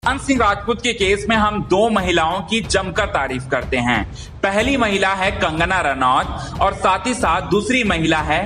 सुशांत सिंह राजपूत के केस में हम दो महिलाओं की जमकर तारीफ करते हैं। पहली महिला है कंगना रनौत और साथ ही साथ दूसरी महिला है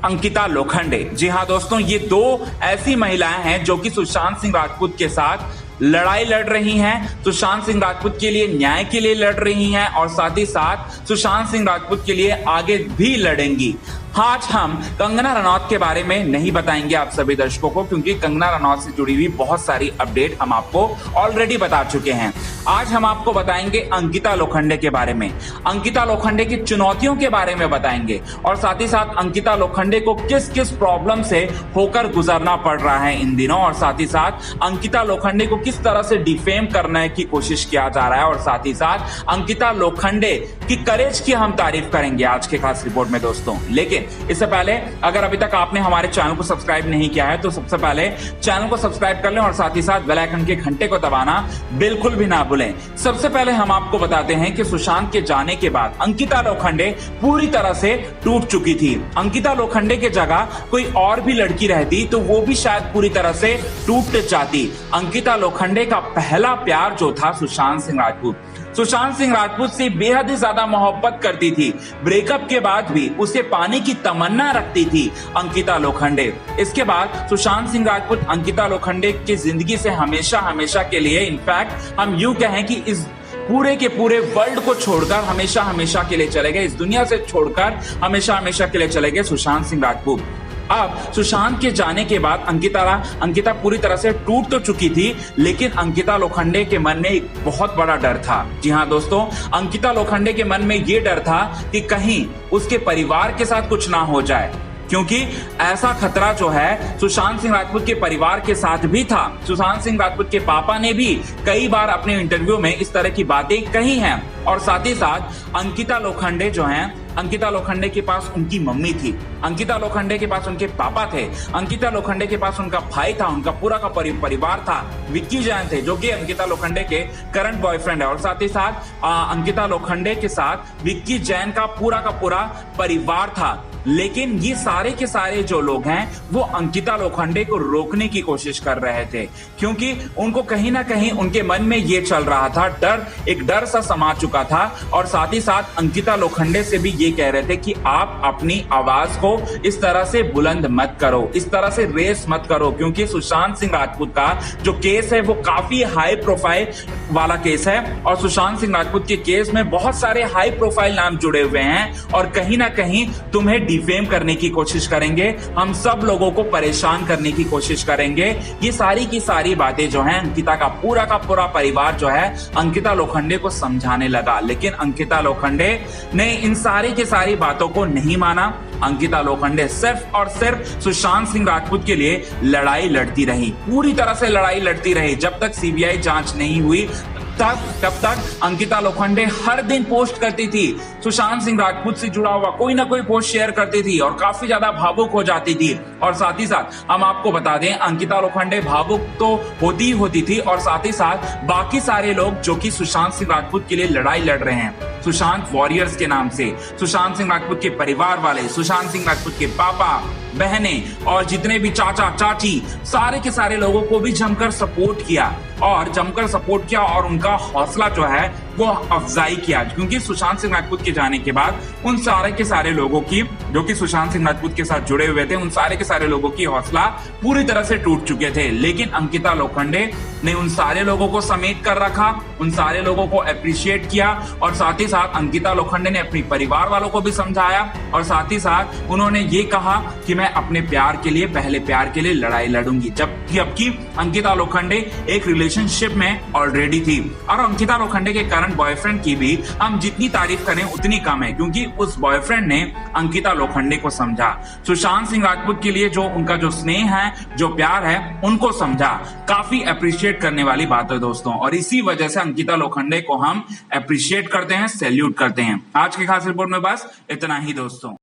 अंकिता लोखंडे। जी हाँ दोस्तों, ये दो ऐसी महिलाएं हैं जो कि सुशांत सिंह राजपूत के साथ लड़ाई लड़ रही हैं, सुशांत सिंह राजपूत के लिए न्याय के लिए लड़ रही हैं और साथ ही साथ सुशांत सिंह राजपूत के लिए आगे भी लड़ेंगी। आज हम कंगना रनौत के बारे में नहीं बताएंगे आप सभी दर्शकों को, क्योंकि कंगना रनौत से जुड़ी हुई बहुत सारी अपडेट हम आपको ऑलरेडी बता चुके हैं। आज हम आपको बताएंगे अंकिता लोखंडे के बारे में, अंकिता लोखंडे की चुनौतियों के बारे में बताएंगे और साथ ही साथ अंकिता लोखंडे को किस किस प्रॉब्लम से होकर गुजरना पड़ रहा है इन दिनों और साथ ही साथ अंकिता लोखंडे को किस तरह से डिफेम करने की कोशिश किया जा रहा है और साथ ही साथ अंकिता लोखंडे की करेज की हम तारीफ करेंगे आज के खास रिपोर्ट में दोस्तों। लेकिन इससे पहले अगर अभी तक आपने हमारे चैनल को सब्सक्राइब नहीं किया है तो सबसे पहले चैनल को सब्सक्राइब कर लें और साथ ही साथ बेल आइकन के घंटे को दबाना बिल्कुल भी ना भूलें। सबसे पहले हम आपको बताते हैं कि सुशांत के जाने के बाद अंकिता लोखंडे पूरी तरह से टूट चुकी थी। अंकिता लोखंडे के जगह कोई और भी लड़की रहती तो वो भी शायद पूरी तरह से टूट जाती। अंकिता लोखंडे का पहला प्यार जो था सुशांत सिंह राजपूत से बेहद ही ज्यादा मोहब्बत करती थी। ब्रेकअप के बाद भी उसे पाने की तमन्ना रखती थी अंकिता लोखंडे। इसके बाद सुशांत सिंह राजपूत अंकिता लोखंडे की जिंदगी से हमेशा हमेशा के लिए, इनफैक्ट हम यूं कहें कि इस पूरे के पूरे वर्ल्ड को छोड़कर हमेशा हमेशा के लिए चले गए, इस दुनिया से छोड़कर हमेशा हमेशा के लिए चले गए सुशांत सिंह राजपूत। अब सुशांत के जाने के बाद अंकिता पूरी तरह से टूट तो चुकी थी, लेकिन अंकिता लोखंडे के मन में एक बहुत बड़ा डर था। जी हाँ दोस्तों, अंकिता लोखंडे के मन में ये डर था कि कहीं उसके परिवार के साथ कुछ ना हो जाए, क्योंकि ऐसा खतरा जो है सुशांत सिंह राजपूत के परिवार के साथ भी था। सुशांत सिंह राजपूत के पापा ने भी कई बार अपने इंटरव्यू में इस तरह की बातें कही हैं और साथ ही साथ अंकिता लोखंडे जो हैं, अंकिता लोखंडे के पास उनकी मम्मी थी, अंकिता लोखंडे के पास उनके पापा थे, अंकिता लोखंडे के पास उनका भाई था, उनका पूरा का परिवार था। विक्की जैन थे जो कि अंकिता लोखंडे के करंट बॉयफ्रेंड है और साथ ही साथ अंकिता लोखंडे के साथ विक्की जैन का पूरा परिवार था। लेकिन ये सारे के सारे जो लोग हैं वो अंकिता लोखंडे को रोकने की कोशिश कर रहे थे, क्योंकि उनको कहीं ना कहीं उनके मन में ये चल रहा था, एक डर सा समा चुका था और साथ ही साथ अंकिता लोखंडे से भी ये कह रहे थे कि आप अपनी आवाज को इस तरह से बुलंद मत करो, इस तरह से रेस मत करो, क्योंकि सुशांत सिंह राजपूत का जो केस है वो काफी हाई प्रोफाइल वाला केस है और सुशांत सिंह राजपूत के केस में बहुत सारे हाई प्रोफाइल नाम जुड़े हुए हैं और कहीं ना कहीं तुम्हें डिफेम करने की कोशिश करेंगे, हम सब लोगों को परेशान करने की कोशिश करेंगे। ये सारी की सारी बातें जो हैं अंकिता का पूरा परिवार जो है अंकिता लोखंडे को समझाने लगा, लेकिन अंकिता लोखंडे ने इन सारी की सारी बातों को नहीं माना। अंकिता लोखंडे सिर्फ और सिर्फ सुशांत सिंह राजपूत के लिए लड़ाई लड़ती रही, पूरी तरह से लड़ाई लड़ती रही। जब तक सीबीआई जांच नहीं हुई तब तक अंकिता लोखंडे हर दिन पोस्ट करती थी, सुशांत सिंह राजपूत से जुड़ा हुआ कोई ना कोई पोस्ट शेयर करती थी और काफी ज्यादा भावुक हो जाती थी। और साथ ही साथ हम आपको बता दें, अंकिता लोखंडे भावुक तो होती थी और साथ ही साथ बाकी सारे लोग जो कि सुशांत सिंह राजपूत के लिए लड़ाई लड़ रहे हैं, सुशांत वॉरियर्स के नाम से, सुशांत सिंह राजपूत के परिवार वाले, सुशांत सिंह राजपूत के पापा, बहनें और जितने भी चाचा चाची, सारे के सारे लोगों को भी जमकर सपोर्ट किया और उनका हौसला जो है वो अफजाई किया, क्योंकि सुशांत सिंह राजपूत के जाने के बाद उन सारे के सारे लोगों की जो कि सुशांत सिंह राजपूत के साथ जुड़े हुए थे, उन सारे के सारे लोगों की हौसला पूरी तरह से टूट चुके थे। लेकिन अंकिता लोखंडे ने उन सारे लोगों को समेट कर रखा, उन सारे लोगों को अप्रिशिएट किया और साथ ही साथ अंकिता लोखंडे ने अपनी परिवार वालों को भी समझाया और साथ ही साथ उन्होंने ये कहा कि मैं अपने प्यार के लिए, पहले प्यार के लिए लड़ाई लड़ूंगी। जबकि अंकिता लोखंडे एक रिलेशनशिप में ऑलरेडी थी और अंकिता लोखंडे के करंट बॉयफ्रेंड की भी हम जितनी तारीफ करें उतनी कम है, क्योंकि उस बॉयफ्रेंड ने अंकिता लोखंडे को समझा, सुशांत सिंह राजपूत के लिए जो उनका जो स्नेह है, जो प्यार है, उनको समझा। काफी अप्रिशिएट करने वाली बात है दोस्तों और इसी वजह से अंकिता लोखंडे को हम अप्रिशिएट करते हैं, सैल्यूट करते हैं। आज की खास रिपोर्ट में बस इतना ही दोस्तों।